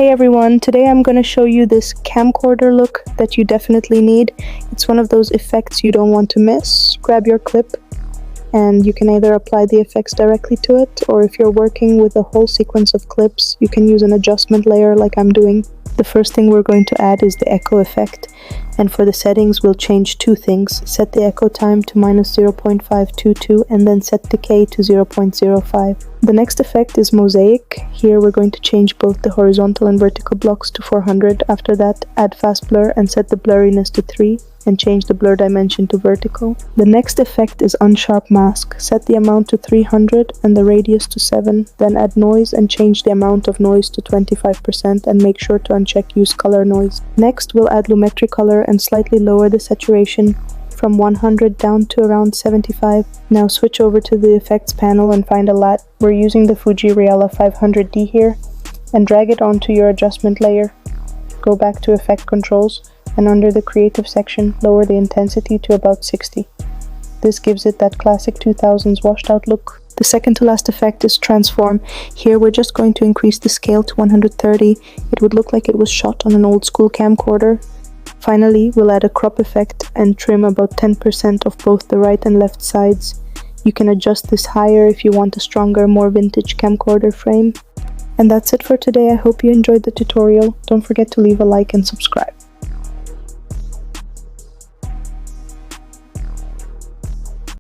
Hey everyone, today I'm going to show you this camcorder look that you definitely need. It's one of those effects you don't want to miss. Grab your clip and you can either apply the effects directly to it, or if you're working with a whole sequence of clips, you can use an adjustment layer like I'm doing. The first thing we're going to add is the echo effect, and for the settings we'll change two things. Set the echo time to -0.522 and then set decay to 0.05. The next effect is mosaic. Here we're going to change both the horizontal and vertical blocks to 400. After that, add fast blur and set the blurriness to 3 and change the blur dimension to vertical. The next effect is unsharp mask. Set the amount to 300 and the radius to 7, then add noise and change the amount of noise to 25% and make sure to uncheck use color noise. Next, we'll add lumetri color and slightly lower the saturation from 100 down to around 75. Now switch over to the effects panel and find a LUT. We're using the Fuji Reala 500D here, and drag it onto your adjustment layer. Go back to effect controls, and under the creative section, lower the intensity to about 60. This gives it that classic 2000s washed out look. The second to last effect is transform. Here we're just going to increase the scale to 130. It would look like it was shot on an old school camcorder. Finally, we'll add a crop effect and trim about 10% of both the right and left sides. You can adjust this higher if you want a stronger, more vintage camcorder frame. And that's it for today. I hope you enjoyed the tutorial. Don't forget to leave a like and subscribe.